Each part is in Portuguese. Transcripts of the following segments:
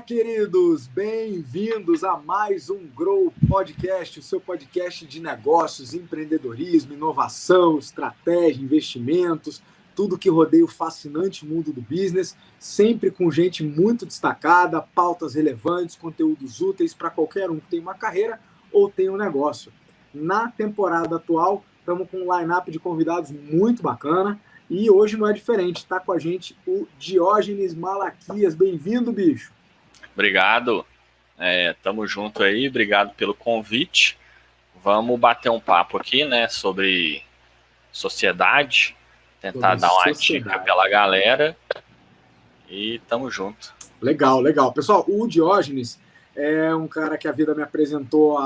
queridos! Bem-vindos a mais um Grow Podcast, o seu podcast de negócios, empreendedorismo, inovação, estratégia, investimentos, tudo que rodeia o fascinante mundo do business, sempre com gente muito destacada, pautas relevantes, conteúdos úteis para qualquer um que tem uma carreira ou tem um negócio. Na temporada atual, estamos com um line-up de convidados muito bacana e hoje não é diferente, está com a gente o Diógenes Malaquias. Bem-vindo, bicho! Obrigado, tamo junto aí, obrigado pelo convite. Vamos bater um papo aqui, né, sobre sociedade, tentar dar uma dica pela galera e tamo junto. Legal, legal. Pessoal, o Diógenes é um cara que a vida me apresentou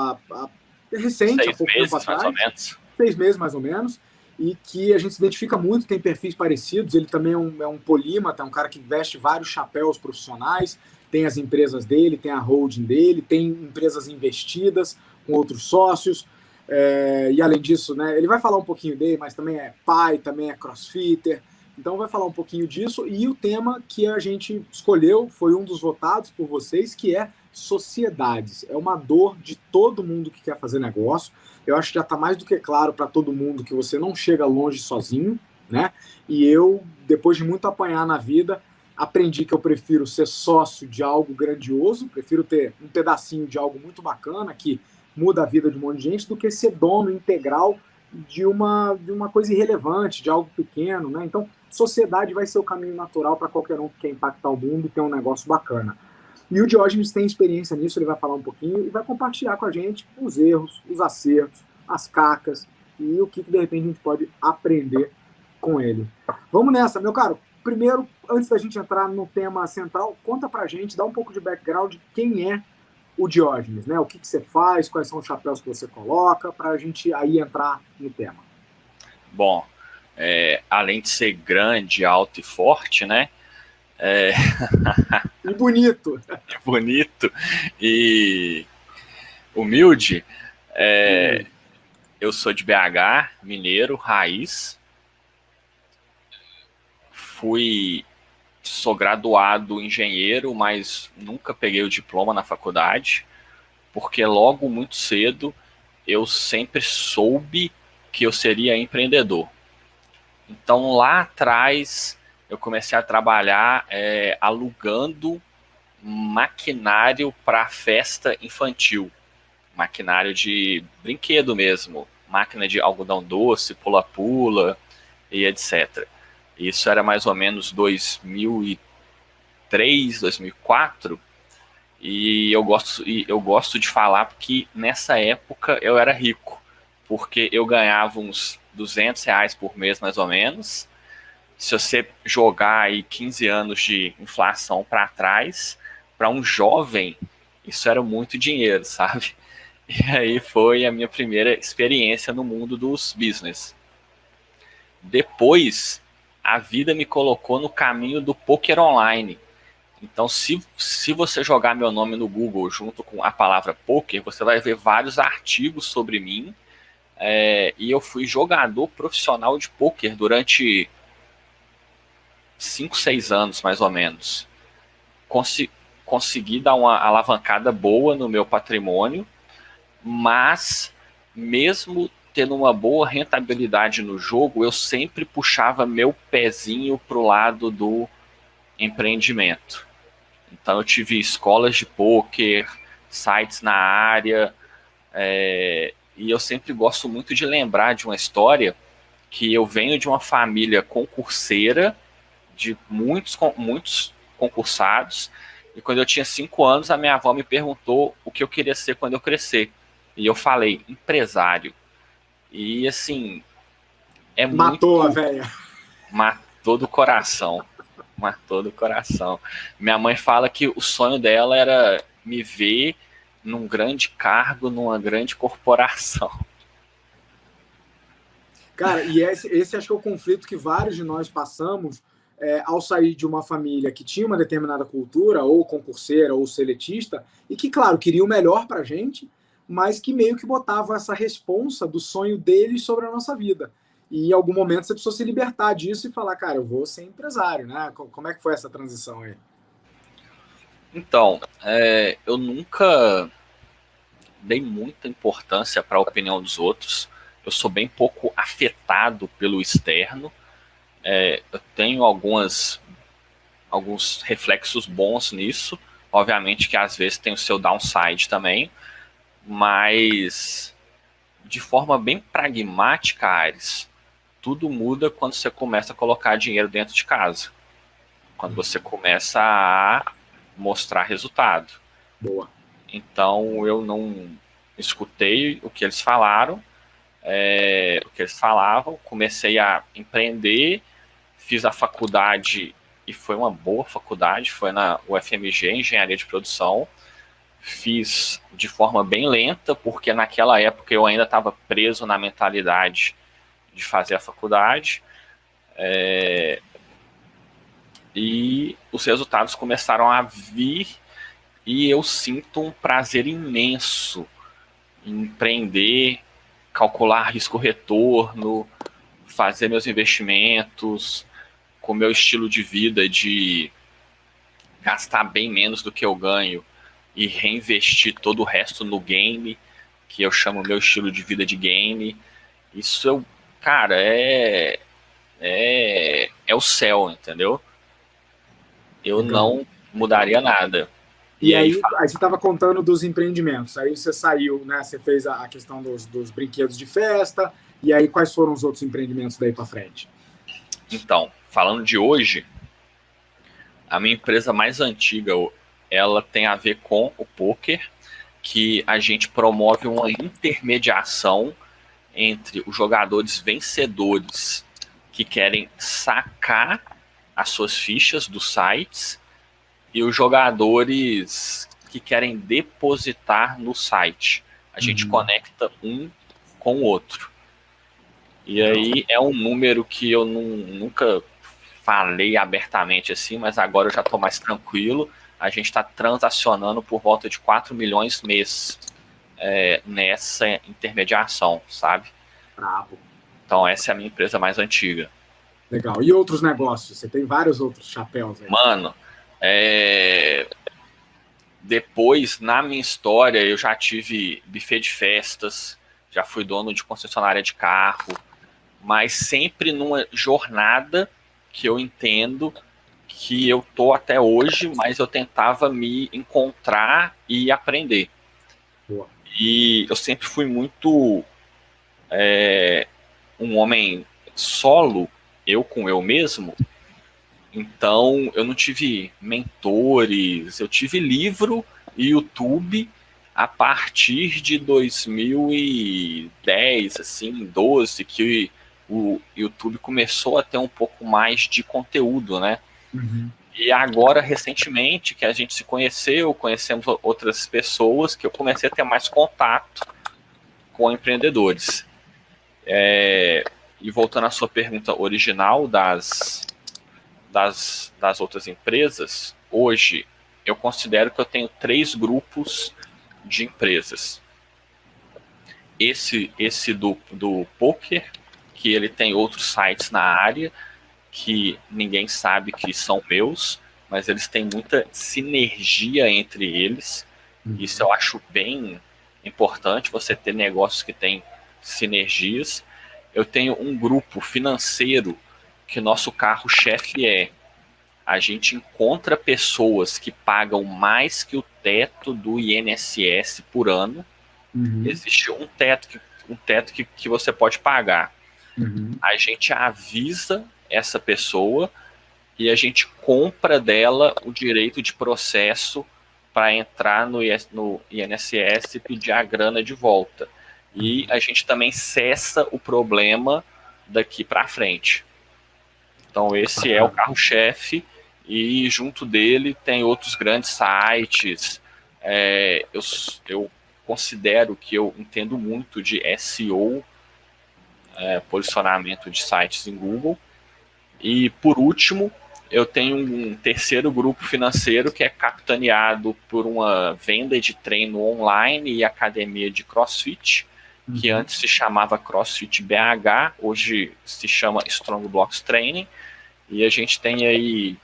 recente, há pouco tempo atrás. 6 meses, mais ou menos. E que a gente se identifica muito, tem perfis parecidos. Ele também é um polímata, é um cara que veste vários chapéus profissionais, tem as empresas dele, tem a holding dele, tem empresas investidas com outros sócios. E além disso, né, ele vai falar um pouquinho dele, mas também é pai, também é crossfitter. Então vai falar um pouquinho disso. E o tema que a gente escolheu foi um dos votados por vocês, que é sociedades. É uma dor de todo mundo que quer fazer negócio. Eu acho que já está mais do que claro para todo mundo que você não chega longe sozinho, né? E eu, depois de muito apanhar na vida, aprendi que eu prefiro ser sócio de algo grandioso, prefiro ter um pedacinho de algo muito bacana que muda a vida de um monte de gente, do que ser dono integral de uma coisa irrelevante, de algo pequeno, né? Então, sociedade vai ser o caminho natural para qualquer um que quer impactar o mundo e ter um negócio bacana. E o Diógenes tem experiência nisso, ele vai falar um pouquinho e vai compartilhar com a gente os erros, os acertos, as cacas e o que de repente a gente pode aprender com ele. Vamos nessa, meu caro. Primeiro, antes da gente entrar no tema central, conta pra gente, dá um pouco de background de quem é o Diógenes, né? O que você faz, quais são os chapéus que você coloca, pra gente aí entrar no tema. Bom, além de ser grande, alto e forte, né? E bonito. Bonito e humilde. Eu sou de BH, mineiro, raiz. Sou graduado engenheiro, mas nunca peguei o diploma na faculdade, porque logo muito cedo eu sempre soube que eu seria empreendedor. Então lá atrás eu comecei a trabalhar alugando maquinário para festa infantil, maquinário de brinquedo mesmo, máquina de algodão doce, pula-pula e etc. Isso era mais ou menos 2003, 2004, e eu gosto de falar porque nessa época eu era rico, porque eu ganhava uns R$200 por mês mais ou menos. Se você jogar aí 15 anos de inflação para trás, para um jovem, isso era muito dinheiro, sabe? E aí foi a minha primeira experiência no mundo dos business. Depois, a vida me colocou no caminho do poker online. Então, se você jogar meu nome no Google junto com a palavra poker, você vai ver vários artigos sobre mim. E eu fui jogador profissional de poker durante 5, 6 anos, mais ou menos. Consegui dar uma alavancada boa no meu patrimônio, mas mesmo tendo uma boa rentabilidade no jogo, eu sempre puxava meu pezinho para o lado do empreendimento. Então eu tive escolas de pôquer, sites na área, e eu sempre gosto muito de lembrar de uma história que eu venho de uma família concurseira, de muitos concursados, e quando eu tinha 5 anos, a minha avó me perguntou o que eu queria ser quando eu crescer. E eu falei, empresário. E assim, Matou a velha. Matou do coração. Matou do coração. Minha mãe fala que o sonho dela era me ver num grande cargo, numa grande corporação. Cara, e esse acho que é o conflito que vários de nós passamos ao sair de uma família que tinha uma determinada cultura, ou concurseira, ou seletista, e que, claro, queria o melhor pra gente, mas que meio que botava essa responsa do sonho deles sobre a nossa vida. E em algum momento você precisou se libertar disso e falar, cara, eu vou ser empresário, né? Como é que foi essa transição aí? Então, eu nunca dei muita importância para a opinião dos outros. Eu sou bem pouco afetado pelo externo. Eu tenho alguns reflexos bons nisso. Obviamente que às vezes tem o seu downside também, mas de forma bem pragmática, Ares, tudo muda quando você começa a colocar dinheiro dentro de casa. Quando você começa a mostrar resultado. Boa. Então eu não escutei o que eles falaram, o que eles falavam, comecei a empreender, fiz a faculdade e foi uma boa faculdade, foi na UFMG, Engenharia de Produção. Fiz de forma bem lenta, porque naquela época eu ainda estava preso na mentalidade de fazer a faculdade. E os resultados começaram a vir e eu sinto um prazer imenso em empreender, calcular risco-retorno, fazer meus investimentos, com meu estilo de vida de gastar bem menos do que eu ganho e reinvestir todo o resto no game, que eu chamo meu estilo de vida de game. Isso, cara, é o céu, entendeu? Eu não mudaria nada. E aí você estava contando dos empreendimentos. Aí você saiu, né? Você fez a questão dos brinquedos de festa. E aí, quais foram os outros empreendimentos daí para frente? Então, falando de hoje, a minha empresa mais antiga, ela tem a ver com o poker, que a gente promove uma intermediação entre os jogadores vencedores que querem sacar as suas fichas dos sites e os jogadores que querem depositar no site. A gente conecta um com o outro. E aí é um número que eu nunca falei abertamente assim, mas agora eu já estou mais tranquilo. A gente está transacionando por volta de 4 milhões mês nessa intermediação, sabe? Bravo. Então essa é a minha empresa mais antiga. Legal. E outros negócios? Você tem vários outros chapéus aí. Mano, depois, na minha história, eu já tive buffet de festas, já fui dono de concessionária de carro, mas sempre numa jornada que eu entendo que eu tô até hoje, mas eu tentava me encontrar e aprender. Boa. E eu sempre fui muito um homem solo, eu com eu mesmo. Então eu não tive mentores, eu tive livro e YouTube a partir de 2010, assim, 12, que o YouTube começou a ter um pouco mais de conteúdo, né? E agora, recentemente, que a gente se conheceu, conhecemos outras pessoas, que eu comecei a ter mais contato com empreendedores. E voltando à sua pergunta original das outras empresas, hoje eu considero que eu tenho 3 grupos de empresas. Esse do poker, que ele tem outros sites na área que ninguém sabe que são meus, mas eles têm muita sinergia entre eles. Isso eu acho bem importante, você ter negócios que têm sinergias. Eu tenho um grupo financeiro que nosso carro-chefe a gente encontra pessoas que pagam mais que o teto do INSS por ano. Existe um teto que você pode pagar. A gente avisa essa pessoa e a gente compra dela o direito de processo para entrar no INSS e pedir a grana de volta. E a gente também cessa o problema daqui para frente. Então esse é o carro-chefe e junto dele tem outros grandes sites. Eu considero que eu entendo muito de SEO, posicionamento de sites em Google. E por último, eu tenho um terceiro grupo financeiro que é capitaneado por uma venda de treino online e academia de CrossFit, que antes se chamava CrossFit BH, hoje se chama Strong Blocks Training. E a gente tem aí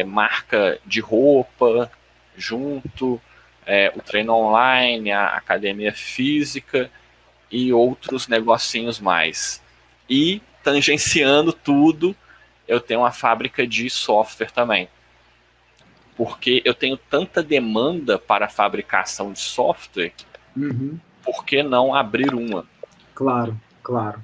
marca de roupa, junto, o treino online, a academia física e outros negocinhos mais. E, tangenciando tudo, eu tenho uma fábrica de software também. Porque eu tenho tanta demanda para a fabricação de software, por que não abrir uma? Claro, claro.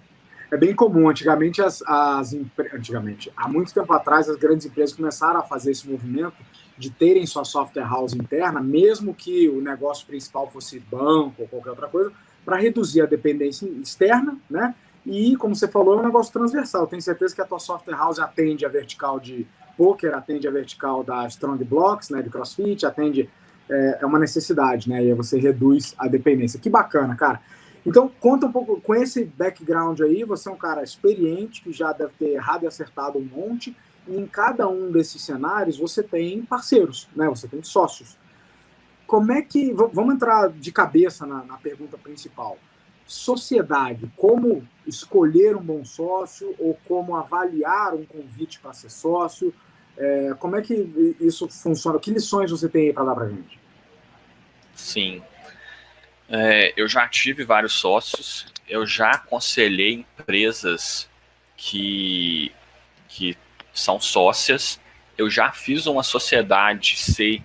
É bem comum. Antigamente, há muito tempo atrás, as grandes empresas começaram a fazer esse movimento de terem sua software house interna, mesmo que o negócio principal fosse banco ou qualquer outra coisa, para reduzir a dependência externa, né? E, como você falou, é um negócio transversal. Tenho certeza que a tua software house atende a vertical de poker, atende a vertical da Strong Blocks, né, de CrossFit, atende... É uma necessidade, né? E aí você reduz a dependência. Que bacana, cara. Então, conta um pouco, com esse background aí, você é um cara experiente, que já deve ter errado e acertado um monte, e em cada um desses cenários você tem parceiros, né? Você tem sócios. Como é que... Vamos entrar de cabeça na pergunta principal. Sociedade, como escolher um bom sócio ou como avaliar um convite para ser sócio? Como é que isso funciona? Que lições você tem aí para dar para a gente? Sim. Eu já tive vários sócios, eu já aconselhei empresas que são sócias, eu já fiz uma sociedade ser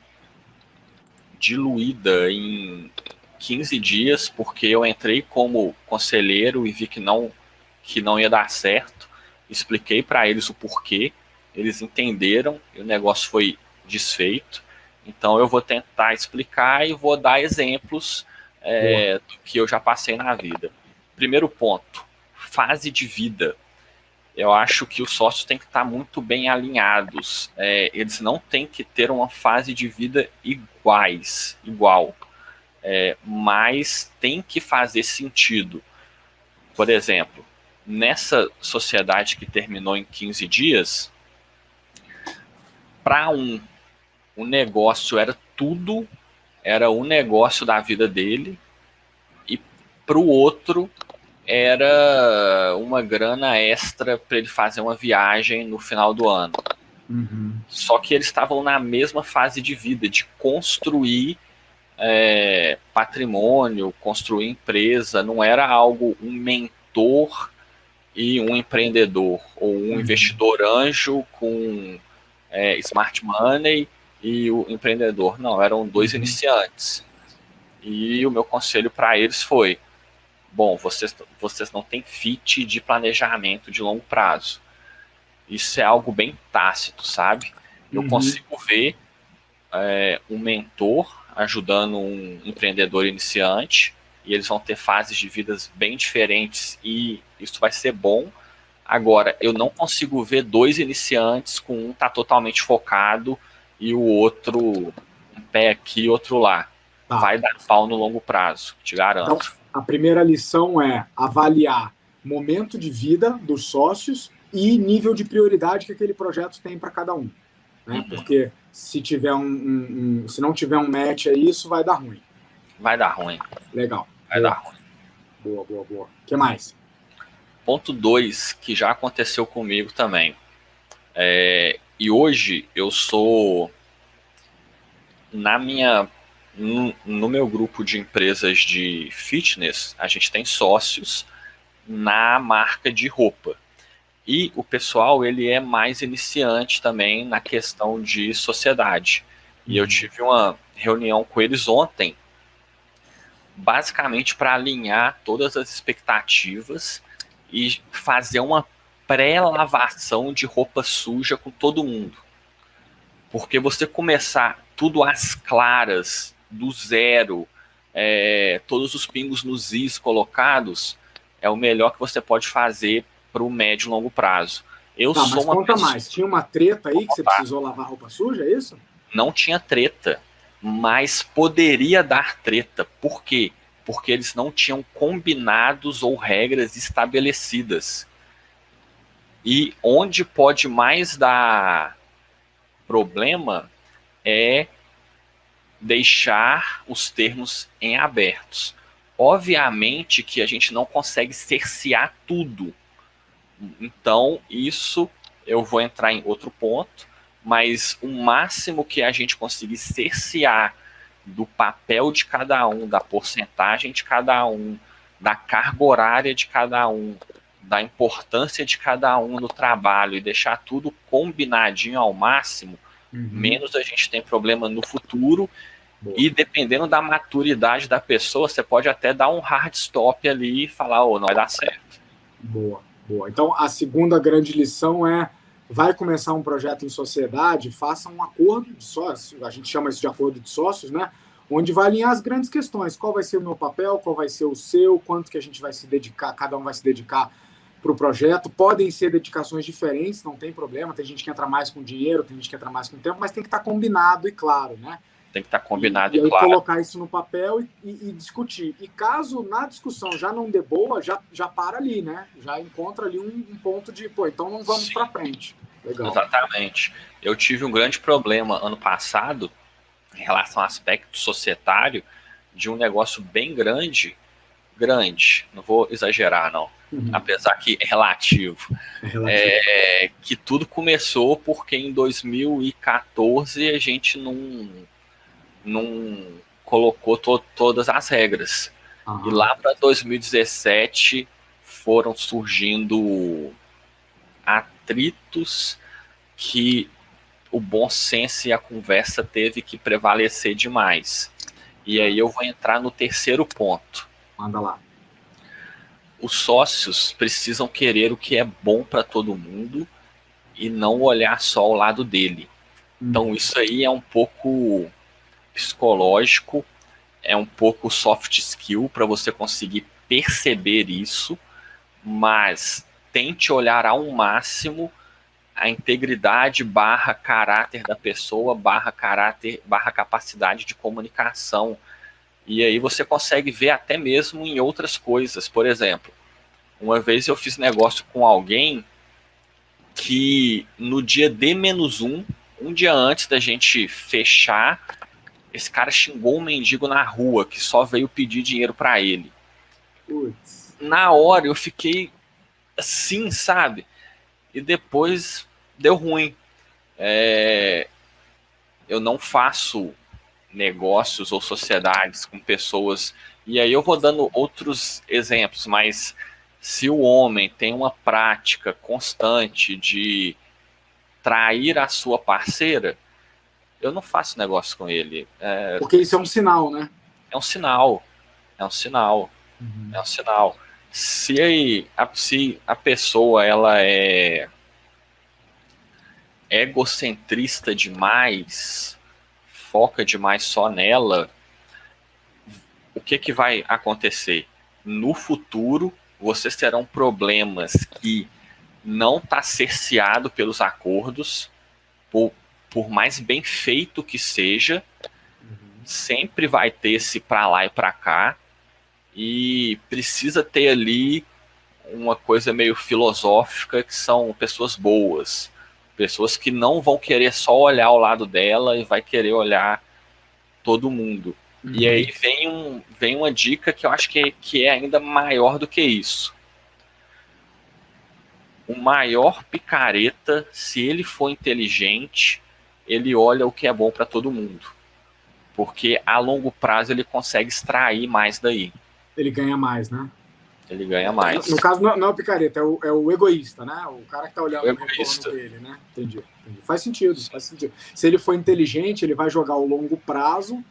diluída em 15 dias, porque eu entrei como conselheiro e vi que não ia dar certo, expliquei para eles o porquê, eles entenderam e o negócio foi desfeito. Então eu vou tentar explicar e vou dar exemplos do que eu já passei na vida. Primeiro ponto, fase de vida. Eu acho que os sócios têm que estar muito bem alinhados. Eles não têm que ter uma fase de vida igual. Mas tem que fazer sentido. Por exemplo, nessa sociedade que terminou em 15 dias, para o negócio era tudo, era o negócio da vida dele, e para o outro era uma grana extra para ele fazer uma viagem no final do ano. Só que eles estavam na mesma fase de vida, de construir patrimônio, construir empresa, não era algo um mentor e um empreendedor, ou um investidor anjo com smart money e o empreendedor. Não, eram dois iniciantes. E o meu conselho para eles foi: bom, vocês não têm fit de planejamento de longo prazo. Isso é algo bem tácito, sabe? Eu consigo ver um mentor ajudando um empreendedor iniciante, e eles vão ter fases de vidas bem diferentes, e isso vai ser bom. Agora, eu não consigo ver dois iniciantes, com um tá totalmente focado e o outro um pé aqui e outro lá. Tá. Vai dar pau no longo prazo, te garanto. Então, a primeira lição é avaliar momento de vida dos sócios e nível de prioridade que aquele projeto tem para cada um. Né? Porque se tiver se não tiver um match aí, isso vai dar ruim. Vai dar ruim. Legal. Vai dar ruim. Boa. O que mais? Ponto 2, que já aconteceu comigo também. E hoje eu sou, no meu grupo de empresas de fitness, a gente tem sócios na marca de roupa. E o pessoal, ele é mais iniciante também na questão de sociedade. E eu tive uma reunião com eles ontem, basicamente para alinhar todas as expectativas e fazer uma pré-lavação de roupa suja com todo mundo. Porque você começar tudo às claras, do zero, todos os pingos nos is colocados, é o melhor que você pode fazer para o médio e longo prazo. Mas conta mais, tinha uma treta aí que você precisou lavar roupa suja, é isso? Não tinha treta, mas poderia dar treta. Por quê? Porque eles não tinham combinados ou regras estabelecidas. E onde pode mais dar problema é deixar os termos em abertos. Obviamente que a gente não consegue cercear tudo. Então, isso eu vou entrar em outro ponto, mas o máximo que a gente conseguir cercear do papel de cada um, da porcentagem de cada um, da carga horária de cada um, da importância de cada um no trabalho e deixar tudo combinadinho ao máximo, menos a gente tem problema no futuro. Boa. E dependendo da maturidade da pessoa, você pode até dar um hard stop ali e falar, não vai dar certo. Boa, boa. Então, a segunda grande lição é, vai começar um projeto em sociedade, faça um acordo de sócios, a gente chama isso de acordo de sócios, né? Onde vai alinhar as grandes questões, qual vai ser o meu papel, qual vai ser o seu, quanto que a gente vai se dedicar, cada um vai se dedicar para o projeto. Podem ser dedicações diferentes, não tem problema, tem gente que entra mais com dinheiro, tem gente que entra mais com tempo, mas tem que estar combinado e claro, né? Tem que estar combinado e aí claro. Colocar isso no papel e discutir. E caso na discussão já não dê boa, já para ali, né? Já encontra ali um ponto de, então não vamos para frente. Legal. Exatamente. Eu tive um grande problema ano passado em relação ao aspecto societário de um negócio bem grande, não vou exagerar não, apesar que é relativo. Que tudo começou porque em 2014 a gente não colocou todas as regras. E lá para 2017 foram surgindo atritos que o bom senso e a conversa teve que prevalecer demais. E aí eu vou entrar no terceiro ponto. Manda lá. Os sócios precisam querer o que é bom para todo mundo e não olhar só o lado dele. Então isso aí é um pouco psicológico, é um pouco soft skill para você conseguir perceber isso, mas tente olhar ao máximo a integridade / caráter da pessoa, / capacidade de comunicação. E aí você consegue ver até mesmo em outras coisas. Por exemplo, uma vez eu fiz negócio com alguém que no dia D-1, um dia antes da gente fechar, esse cara xingou um mendigo na rua que só veio pedir dinheiro para ele. Putz. Na hora eu fiquei assim, sabe? E depois deu ruim. Eu não faço negócios ou sociedades com pessoas, e aí eu vou dando outros exemplos, mas se o homem tem uma prática constante de trair a sua parceira, eu não faço negócio com ele. Porque isso é um sinal, né? É um sinal. É um sinal. É um sinal. Se a pessoa ela é egocentrista demais, foca demais só nela, o que vai acontecer? No futuro, vocês terão problemas que não está cerceado pelos acordos, por mais bem feito que seja, sempre vai ter esse para lá e para cá, e precisa ter ali uma coisa meio filosófica, que são pessoas boas, pessoas que não vão querer só olhar ao lado dela e vai querer olhar todo mundo. E aí vem uma dica que eu acho que é ainda maior do que isso. O maior picareta, se ele for inteligente, ele olha o que é bom para todo mundo. Porque a longo prazo ele consegue extrair mais daí. Ele ganha mais, né? Ele ganha mais. No caso, não é o picareta, é o egoísta, né? O cara que tá olhando o retorno dele, né? Entendi. Faz sentido. Se ele for inteligente, ele vai jogar o longo prazo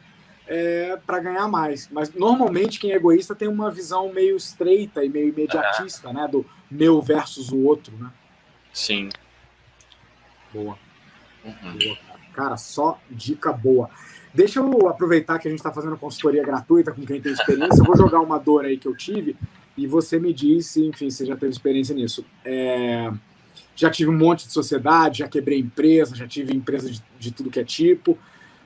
para ganhar mais. Mas normalmente quem é egoísta tem uma visão meio estreita e meio imediatista, né? Do meu versus o outro, né? Sim. Boa. Boa, cara, só dica boa. Deixa eu aproveitar que a gente está fazendo consultoria gratuita com quem tem experiência. Eu vou jogar uma dor aí que eu tive e você me diz se, enfim, você já teve experiência nisso. Já tive um monte de sociedade, já quebrei empresa, já tive empresa de tudo que é tipo.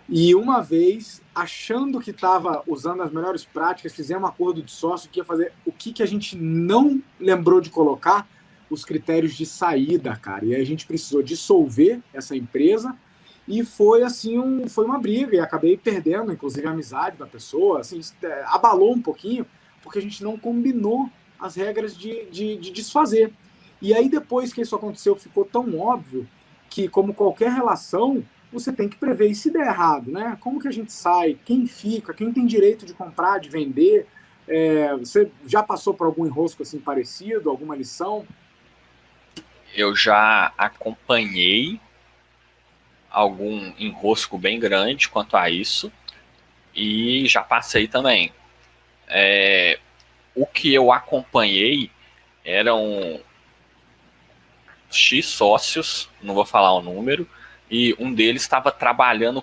E uma vez, achando que estava usando as melhores práticas, fizemos um acordo de sócio que ia fazer o que a gente não lembrou de colocar, os critérios de saída, cara. E aí a gente precisou dissolver essa empresa e foi assim, foi uma briga e acabei perdendo, inclusive, a amizade da pessoa. Assim, abalou um pouquinho, porque a gente não combinou as regras de desfazer. E aí depois que isso aconteceu, ficou tão óbvio que, como qualquer relação, você tem que prever e se der errado, né? Como que a gente sai? Quem fica? Quem tem direito de comprar, de vender? Você já passou por algum enrosco assim parecido? Alguma lição? Eu já acompanhei algum enrosco bem grande quanto a isso e já passei também. O que eu acompanhei eram X sócios, não vou falar o número, e um deles estava trabalhando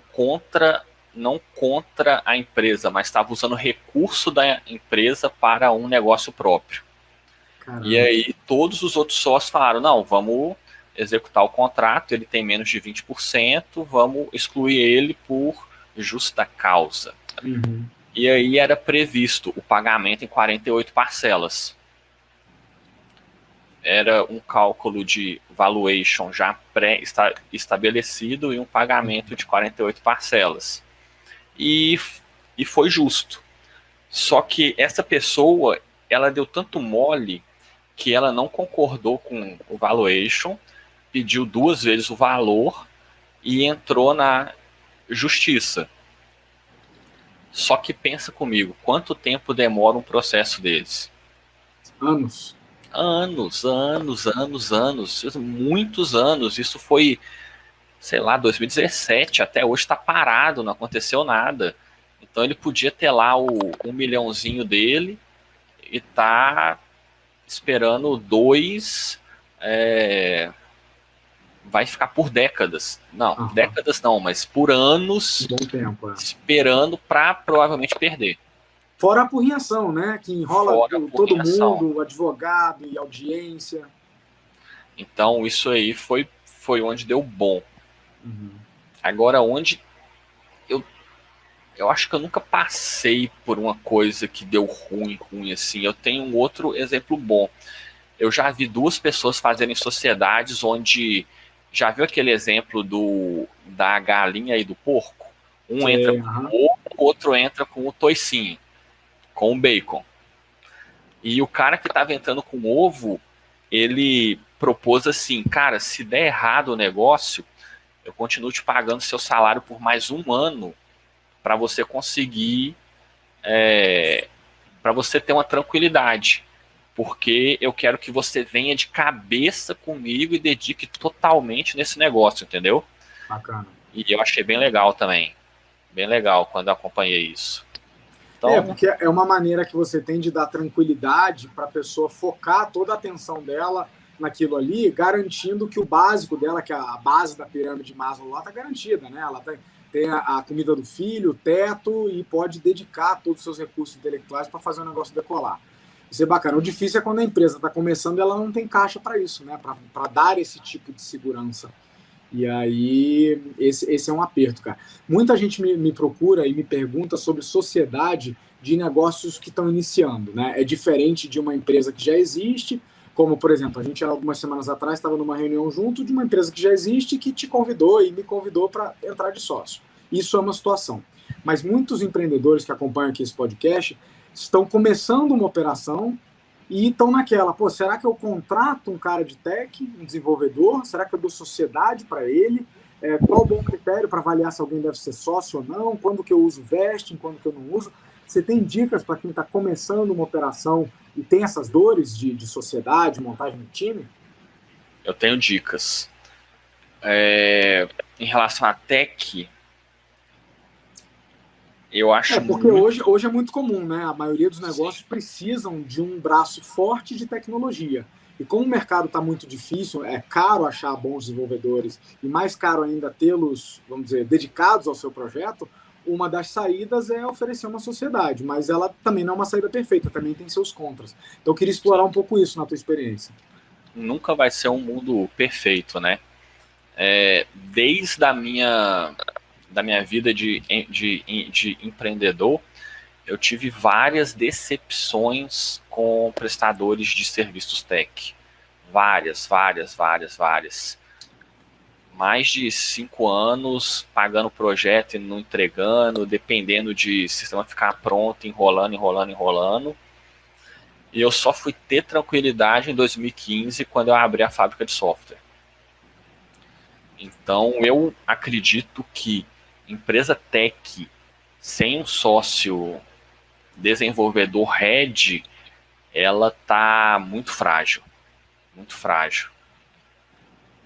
não contra a empresa, mas estava usando recurso da empresa para um negócio próprio. Caramba. E aí todos os outros sócios falaram, não, vamos executar o contrato, ele tem menos de 20%, vamos excluir ele por justa causa. Uhum. E aí era previsto o pagamento em 48 parcelas. Era um cálculo de valuation já pré-estabelecido e um pagamento de 48 parcelas. E foi justo. Só que essa pessoa, ela deu tanto mole que ela não concordou com o valuation, pediu 2 vezes o valor e entrou na justiça. Só que pensa comigo, quanto tempo demora um processo deles? Anos. Muitos anos. Isso foi, sei lá, 2017, até hoje está parado, não aconteceu nada. Então ele podia ter lá o 1 milhãozinho dele e tá esperando 2, vai ficar por décadas. Não, décadas não, mas por anos, bom tempo, esperando para provavelmente perder. Fora a apurrinhação, né? Que enrola todo mundo, o advogado e audiência. Então, isso aí foi onde deu bom. Uhum. Agora, onde eu acho que eu nunca passei por uma coisa que deu ruim assim. Eu tenho um outro exemplo bom. Eu já vi 2 pessoas fazerem sociedades onde... Já viu aquele exemplo da galinha e do porco? Um entra com o ovo, o outro entra com o toicinho, com o bacon. E o cara que estava entrando com o ovo, ele propôs assim, cara, se der errado o negócio, eu continuo te pagando seu salário por mais 1 ano para você conseguir, para você ter uma tranquilidade, porque eu quero que você venha de cabeça comigo e dedique totalmente nesse negócio, entendeu? Bacana. E eu achei bem legal também, bem legal quando eu acompanhei isso. Então, porque é uma maneira que você tem de dar tranquilidade para a pessoa focar toda a atenção dela naquilo ali, garantindo que o básico dela, que é a base da pirâmide de Maslow lá, está garantida, né? Ela tem a comida do filho, o teto, e pode dedicar todos os seus recursos intelectuais para fazer o negócio decolar. Isso é bacana. O difícil é quando a empresa está começando e ela não tem caixa para isso, né? Para dar esse tipo de segurança. E aí, esse é um aperto, cara. Muita gente me procura e me pergunta sobre sociedade de negócios que estão iniciando, né? É diferente de uma empresa que já existe, como, por exemplo, a gente, algumas semanas atrás, estava numa reunião junto de uma empresa que já existe que te convidou e me convidou para entrar de sócio. Isso é uma situação. Mas muitos empreendedores que acompanham aqui esse podcast estão começando uma operação e estão naquela, pô, será que eu contrato um cara de tech, um desenvolvedor? Será que eu dou sociedade para ele? Qual o bom critério para avaliar se alguém deve ser sócio ou não? Quando que eu uso vesting, quando que eu não uso? Você tem dicas para quem está começando uma operação e tem essas dores de sociedade, montagem de time? Eu tenho dicas. Em relação à tech, eu acho porque hoje é muito comum, né? A maioria dos negócios precisam de um braço forte de tecnologia. E como o mercado está muito difícil, é caro achar bons desenvolvedores e mais caro ainda tê-los, vamos dizer, dedicados ao seu projeto, uma das saídas é oferecer uma sociedade, mas ela também não é uma saída perfeita, também tem seus contras. Então eu queria explorar um pouco isso na tua experiência. Nunca vai ser um mundo perfeito, né? Desde a minha vida de empreendedor, eu tive várias decepções com prestadores de serviços tech. Várias. Mais de 5 anos pagando o projeto e não entregando, dependendo de sistema ficar pronto, enrolando. E eu só fui ter tranquilidade em 2015, quando eu abri a fábrica de software. Então, eu acredito que empresa tech sem um sócio desenvolvedor head, ela tá muito frágil. Muito frágil.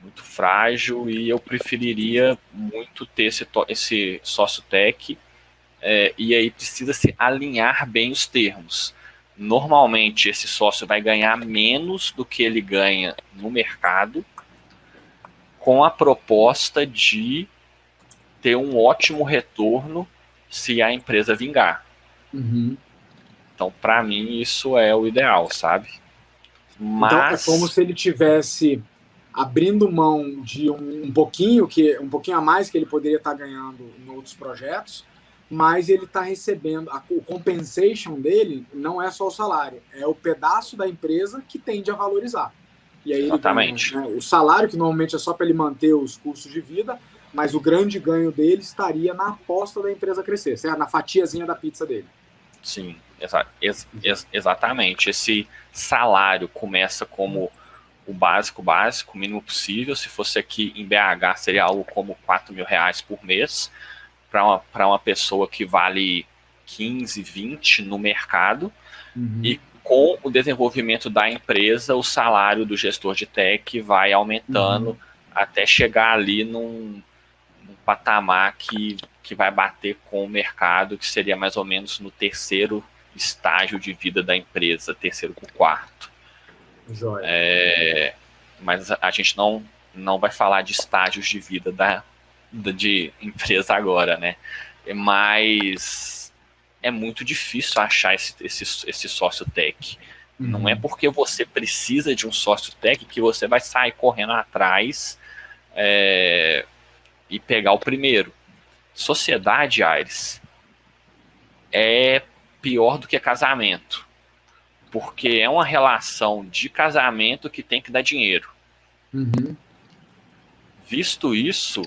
Muito frágil, e eu preferiria muito ter esse sócio tech, e aí precisa se alinhar bem os termos. Normalmente esse sócio vai ganhar menos do que ele ganha no mercado, com a proposta de ter um ótimo retorno se a empresa vingar. Uhum. Então, para mim, isso é o ideal, sabe? Mas... Então, é como se ele tivesse abrindo mão de um pouquinho a mais que ele poderia estar ganhando em outros projetos, mas ele está recebendo, o compensation dele não é só o salário, é o pedaço da empresa que tende a valorizar. E aí Exatamente. Ele ganha, né, o salário, que normalmente é só para ele manter os custos de vida, mas o grande ganho dele estaria na aposta da empresa crescer, certo? Na fatiazinha da pizza dele. Sim, exatamente. Esse salário começa como o básico, o mínimo possível. Se fosse aqui em BH, seria algo como R$4.000 por mês, para uma pessoa que vale 15, 20 no mercado. Uhum. E com o desenvolvimento da empresa, o salário do gestor de tech vai aumentando até chegar ali num patamar que vai bater com o mercado, que seria mais ou menos no terceiro estágio de vida da empresa, terceiro para o quarto. Mas a gente não vai falar de estágios de vida de empresa agora, né? Mas é muito difícil achar esse sócio tech. Não é porque você precisa de um sócio tech que você vai sair correndo atrás e pegar o primeiro. Sociedade, Aires, é pior do que casamento, porque é uma relação de casamento que tem que dar dinheiro. Visto isso,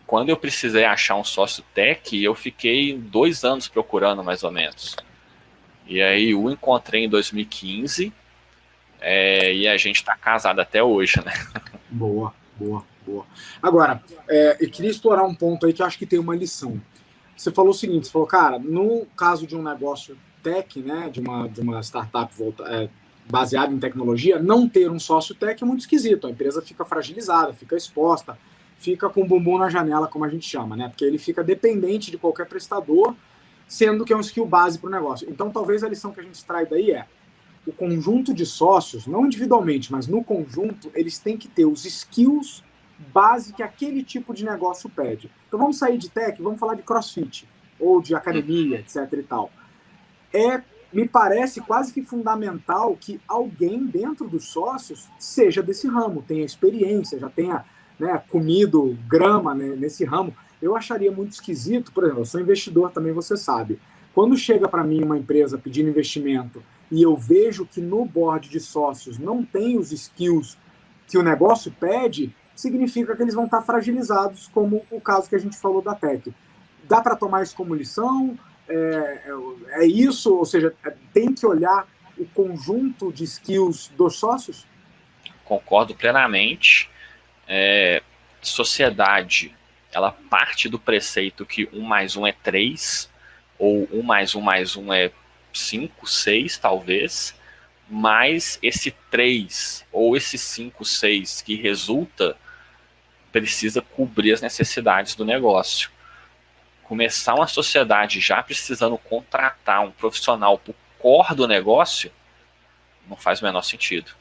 quando eu precisei achar um sócio tech, eu fiquei 2 anos procurando, mais ou menos. E aí eu encontrei em 2015, e a gente está casado até hoje, né? Boa. Agora, eu queria explorar um ponto aí que eu acho que tem uma lição. Você falou o seguinte, você falou, cara, no caso de um negócio tech, né, de uma startup baseada em tecnologia, não ter um sócio tech é muito esquisito. A empresa fica fragilizada, fica exposta, fica com o bumbum na janela, como a gente chama, né? Porque ele fica dependente de qualquer prestador, sendo que é um skill base para o negócio. Então, talvez a lição que a gente extrai daí é o conjunto de sócios, não individualmente, mas no conjunto, eles têm que ter os skills base que aquele tipo de negócio pede. Então vamos sair de tech, vamos falar de crossfit, ou de academia, etc e tal. Me parece quase que fundamental que alguém dentro dos sócios seja desse ramo, tenha experiência, já tenha, né, comido grama, né, nesse ramo. Eu acharia muito esquisito, por exemplo, eu sou investidor também, você sabe. Quando chega para mim uma empresa pedindo investimento e eu vejo que no board de sócios não tem os skills que o negócio pede, significa que eles vão estar fragilizados, como o caso que a gente falou da Tech. Dá para tomar isso como lição? É isso? Ou seja, tem que olhar o conjunto de skills dos sócios? Concordo plenamente. Sociedade, ela parte do preceito que 1 mais 1 é 3, ou 1 mais 1 mais 1 é 5, 6, talvez, mas esse 3 ou esse 5, 6 que resulta precisa cobrir as necessidades do negócio. Começar uma sociedade já precisando contratar um profissional para o core do negócio não faz o menor sentido.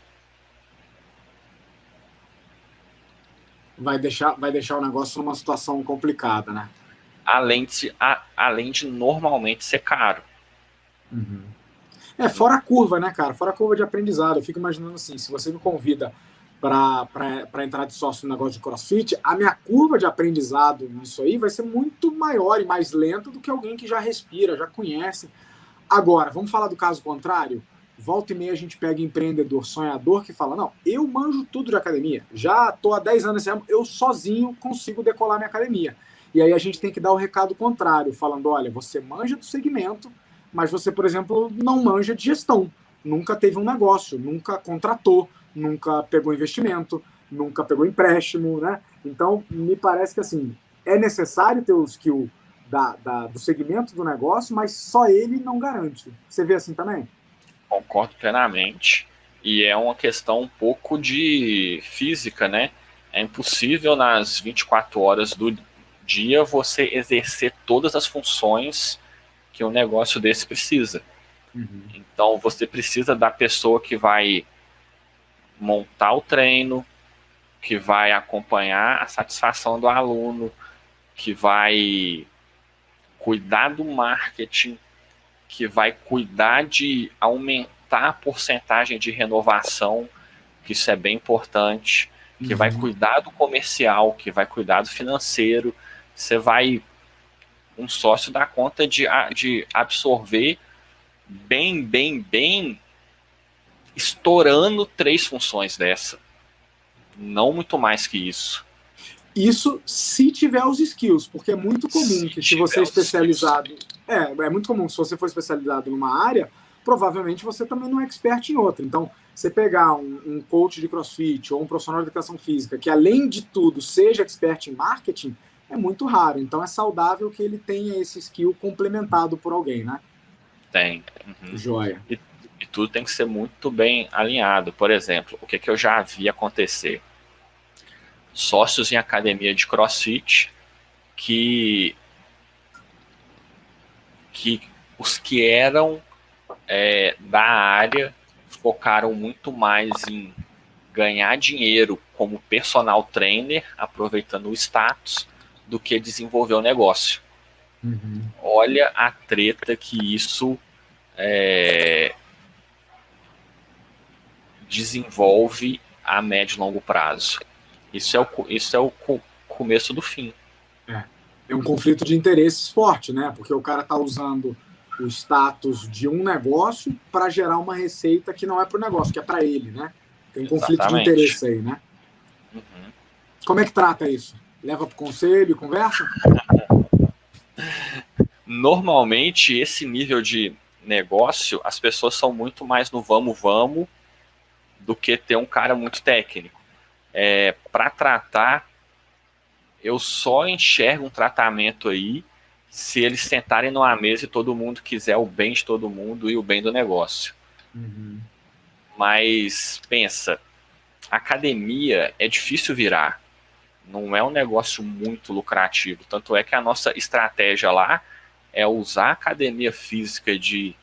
Vai deixar o negócio numa situação complicada, né? Além de normalmente ser caro. Fora a curva, né, cara? Fora a curva de aprendizado. Eu fico imaginando assim, se você me convida para entrar de sócio no negócio de CrossFit, a minha curva de aprendizado nisso aí vai ser muito maior e mais lenta do que alguém que já respira, já conhece. Agora, vamos falar do caso contrário? Volta e meia a gente pega empreendedor, sonhador, que fala, não, eu manjo tudo de academia, já estou há 10 anos nesse ramo, eu sozinho consigo decolar minha academia. E aí a gente tem que dar o recado contrário, falando, olha, você manja do segmento, mas você, por exemplo, não manja de gestão, nunca teve um negócio, nunca contratou, nunca pegou investimento, nunca pegou empréstimo, né? Então, me parece que assim, é necessário ter o skill do segmento do negócio, mas só ele não garante. Você vê assim também? Concordo plenamente. E é uma questão um pouco de física, né? É impossível nas 24 horas do dia você exercer todas as funções que um negócio desse precisa. Uhum. Então você precisa da pessoa que vai montar o treino, que vai acompanhar a satisfação do aluno, que vai cuidar do marketing, que vai cuidar de aumentar a porcentagem de renovação, que isso é bem importante, que vai cuidar do comercial, que vai cuidar do financeiro. Você vai, um sócio dá conta de absorver bem, estourando 3 funções dessa. Não muito mais que isso. Isso se tiver os skills, porque é muito comum que se você é especializado... É muito comum que se você for especializado numa área, provavelmente você também não é expert em outra. Então, você pegar um coach de crossfit ou um profissional de educação física que, além de tudo, seja expert em marketing, é muito raro. Então, é saudável que ele tenha esse skill complementado por alguém, né? Tem. Uhum. Joia. E tudo tem que ser muito bem alinhado. Por exemplo, o que eu já vi acontecer? Sócios em academia de crossfit que os que eram da área focaram muito mais em ganhar dinheiro como personal trainer, aproveitando o status, do que desenvolver o negócio. Uhum. Olha a treta que isso desenvolve a médio e longo prazo. Isso é o começo do fim. É um conflito de interesses forte, né? Porque o cara está usando o status de um negócio para gerar uma receita que não é para o negócio, que é para ele, né? Tem um conflito Exatamente. de interesse aí, né? Uhum. Como é que trata isso? Leva para o conselho, conversa? Normalmente, esse nível de negócio, as pessoas são muito mais no vamos do que ter um cara muito técnico. Para tratar, eu só enxergo um tratamento aí se eles sentarem numa mesa e todo mundo quiser o bem de todo mundo e o bem do negócio. Uhum. Mas pensa, academia é difícil virar. Não é um negócio muito lucrativo. Tanto é que a nossa estratégia lá é usar a academia física de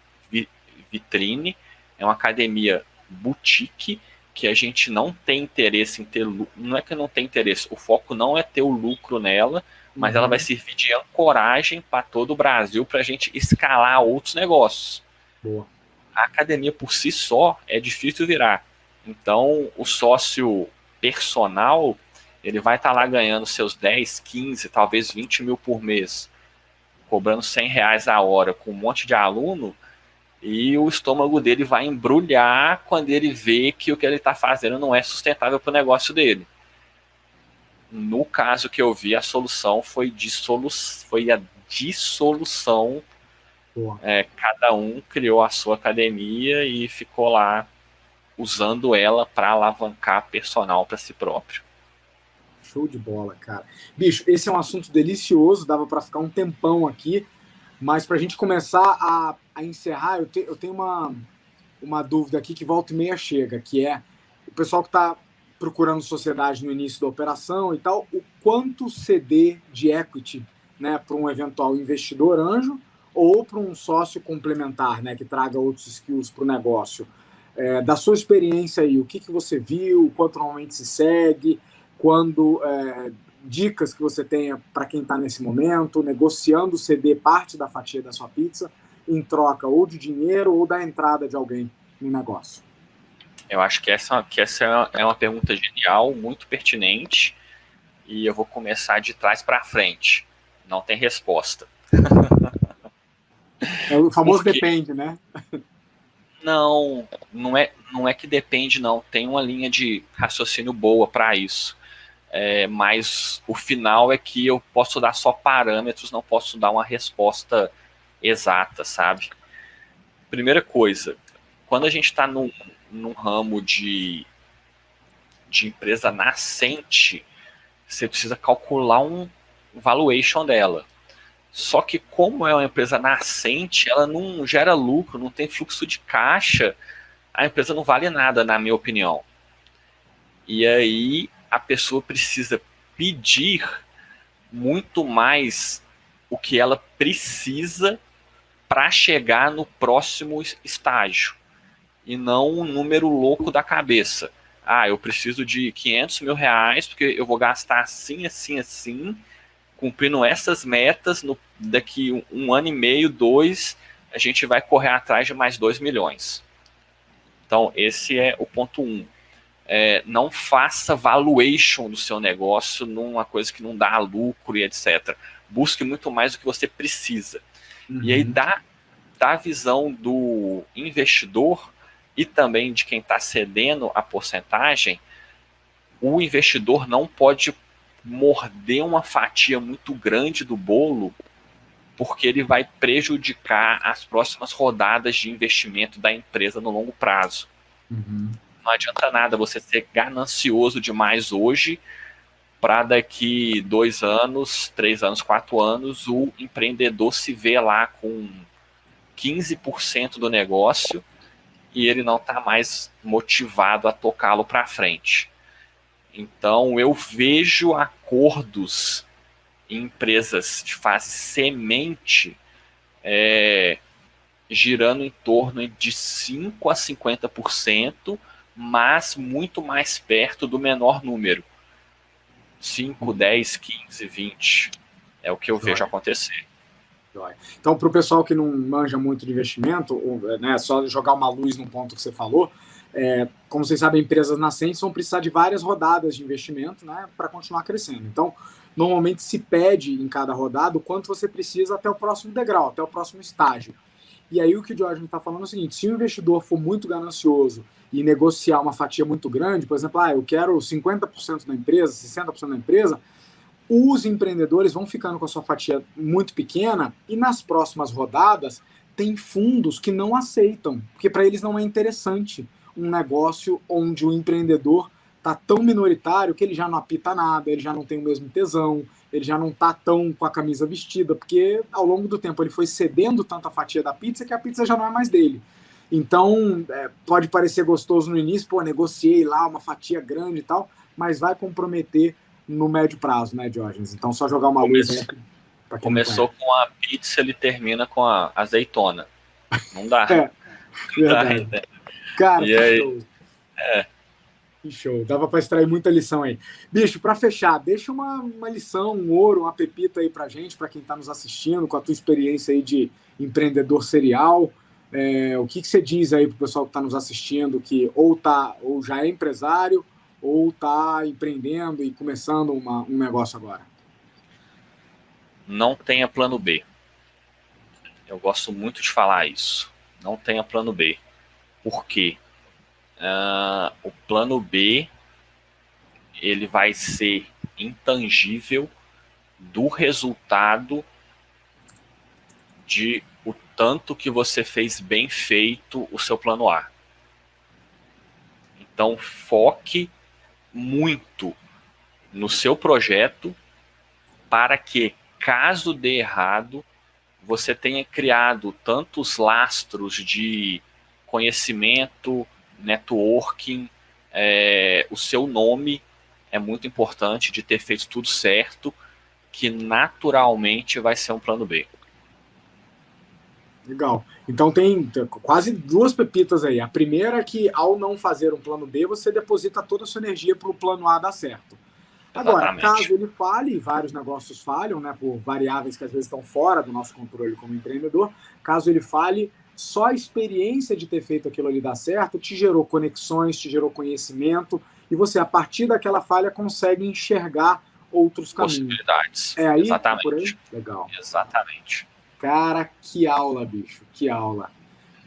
vitrine, é uma academia boutique, que a gente não tem interesse em ter lucro. Não é que não tem interesse, o foco não é ter o lucro nela, mas ela vai servir de ancoragem para todo o Brasil para a gente escalar outros negócios. Boa. A academia por si só é difícil virar. Então, o sócio personal, ele vai estar lá ganhando seus 10, 15, talvez 20 mil por mês, cobrando R$100 a hora com um monte de aluno, e o estômago dele vai embrulhar quando ele vê que o que ele está fazendo não é sustentável para o negócio dele. No caso que eu vi, a solução foi a dissolução. Cada um criou a sua academia e ficou lá usando ela para alavancar personal para si próprio. Show de bola, cara. Bicho, esse é um assunto delicioso, dava para ficar um tempão aqui, mas para a gente começar a encerrar, eu tenho uma dúvida aqui que volta e meia chega, que é o pessoal que está procurando sociedade no início da operação e tal, o quanto ceder de equity, né, para um eventual investidor anjo ou para um sócio complementar, né, que traga outros skills para o negócio. Da sua experiência aí, o que você viu, quanto normalmente se segue, dicas que você tenha para quem está nesse momento, negociando ceder parte da fatia da sua pizza em troca ou de dinheiro ou da entrada de alguém no negócio. Eu acho que essa é uma pergunta genial, muito pertinente, e eu vou começar de trás para frente. Não tem resposta. É o famoso depende, né? Não é que depende, não. Tem uma linha de raciocínio boa para isso. Mas o final é que eu posso dar só parâmetros, não posso dar uma resposta exata, sabe? Primeira coisa, quando a gente está num ramo de empresa nascente, você precisa calcular um valuation dela. Só que como é uma empresa nascente, ela não gera lucro, não tem fluxo de caixa, a empresa não vale nada, na minha opinião. E aí a pessoa precisa pedir muito mais o que ela precisa para chegar no próximo estágio. E não um número louco da cabeça. Eu preciso de 500 mil reais, porque eu vou gastar assim, assim, assim, cumprindo essas metas, daqui 1 ano e meio, 2, a gente vai correr atrás de mais 2 milhões. Então, esse é o ponto 1. Não faça valuation do seu negócio numa coisa que não dá lucro e etc. Busque muito mais do que você precisa. E aí, da visão do investidor e também de quem está cedendo a porcentagem, o investidor não pode morder uma fatia muito grande do bolo, porque ele vai prejudicar as próximas rodadas de investimento da empresa no longo prazo. Não adianta nada você ser ganancioso demais hoje para daqui 2 anos, 3 anos, 4 anos, o empreendedor se vê lá com 15% do negócio e ele não está mais motivado a tocá-lo para frente. Então, eu vejo acordos em empresas de fase semente girando em torno de 5% a 50%, mas muito mais perto do menor número. 5, 10, 15, 20. É o que eu vejo acontecer. Então, para o pessoal que não manja muito de investimento, né, só jogar uma luz no ponto que você falou, como vocês sabem, empresas nascentes vão precisar de várias rodadas de investimento, né, para continuar crescendo. Então, normalmente se pede em cada rodada o quanto você precisa até o próximo degrau, até o próximo estágio. E aí o que o Diógenes está falando é o seguinte: se o investidor for muito ganancioso e negociar uma fatia muito grande, por exemplo, eu quero 50% da empresa, 60% da empresa, os empreendedores vão ficando com a sua fatia muito pequena e nas próximas rodadas tem fundos que não aceitam, porque para eles não é interessante um negócio onde o empreendedor está tão minoritário que ele já não apita nada, ele já não tem o mesmo tesão, ele já não está tão com a camisa vestida, porque ao longo do tempo ele foi cedendo tanto a fatia da pizza que a pizza já não é mais dele. Então, pode parecer gostoso no início, negociei lá uma fatia grande e tal, mas vai comprometer no médio prazo, né, Diógenes? Então, só jogar uma luz aí. Começou com a pizza, ele termina com a azeitona. Não dá. Verdade. Dá, cara, que aí, show. Que show. Dava para extrair muita lição aí. Bicho, para fechar, deixa uma lição, um ouro, uma pepita aí pra gente, para quem está nos assistindo, com a tua experiência aí de empreendedor serial. O que você diz aí pro pessoal que está nos assistindo, que ou já é empresário, ou está empreendendo e começando um negócio agora? Não tenha plano B. Eu gosto muito de falar isso. Não tenha plano B. Por quê? O plano B ele vai ser intangível do resultado de o tanto que você fez bem feito o seu plano A. Então, foque muito no seu projeto para que, caso dê errado, você tenha criado tantos lastros de conhecimento, networking, o seu nome é muito importante de ter feito tudo certo, que naturalmente vai ser um plano B. Legal. Então tem quase 2 pepitas aí. A primeira é que, ao não fazer um plano B, você deposita toda a sua energia para o plano A dar certo. Agora, exatamente. Caso ele falhe, vários negócios falham, né, por variáveis que às vezes estão fora do nosso controle como empreendedor, caso ele falhe, só a experiência de ter feito aquilo ali dar certo te gerou conexões, te gerou conhecimento, e você, a partir daquela falha, consegue enxergar outros caminhos. Possibilidades. É aí? Exatamente. Por aí? Legal. Exatamente. Cara, que aula, bicho, que aula.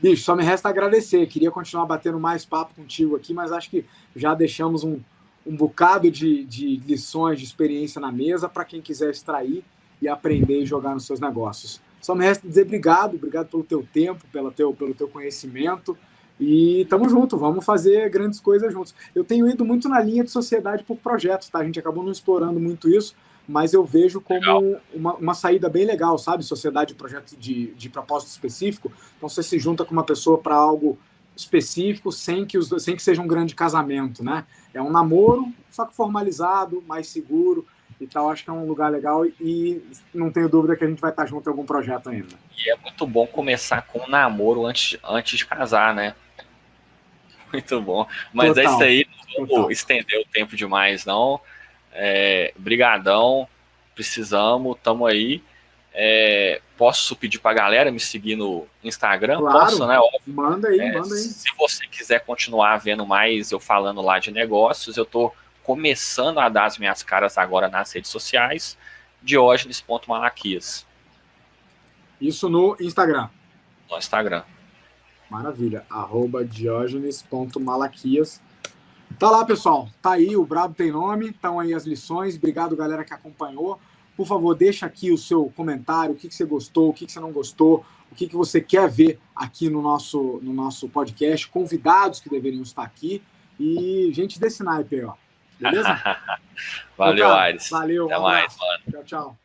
Bicho, só me resta agradecer. Queria continuar batendo mais papo contigo aqui, mas acho que já deixamos um bocado de lições, de experiência na mesa para quem quiser extrair e aprender e jogar nos seus negócios. Só me resta dizer obrigado pelo teu tempo, pelo teu conhecimento. E tamo junto, vamos fazer grandes coisas juntos. Eu tenho ido muito na linha de sociedade por projetos, tá? A gente acabou não explorando muito isso, mas eu vejo como uma saída bem legal, sabe? Sociedade de projetos de propósito específico. Então você se junta com uma pessoa para algo específico sem que seja um grande casamento, né? É um namoro, só que formalizado, mais seguro e tal. Acho que é um lugar legal e não tenho dúvida que a gente vai estar junto em algum projeto ainda. E é muito bom começar com um namoro antes de casar, né? Muito bom. Mas total, é isso aí, não vou estender o tempo demais, não. Brigadão, precisamos, tamo aí. Posso pedir pra galera me seguir no Instagram? Claro, posso, né? Óbvio. Manda aí, manda aí. Se você quiser continuar vendo mais eu falando lá de negócios, eu tô começando a dar as minhas caras agora nas redes sociais, Diógenes.Malaquias. Isso no Instagram? No Instagram. Maravilha, @Diógenes.Malaquias. Tá lá, pessoal, tá aí, o Brabo tem nome, estão aí as lições, obrigado galera que acompanhou. Por favor, deixa aqui o seu comentário, o que você gostou, o que você não gostou, o que você quer ver aqui no nosso podcast, convidados que deveriam estar aqui e gente desse naipe aí, ó. Beleza? Valeu, Aires. Valeu, até mais, mano. Tchau, tchau.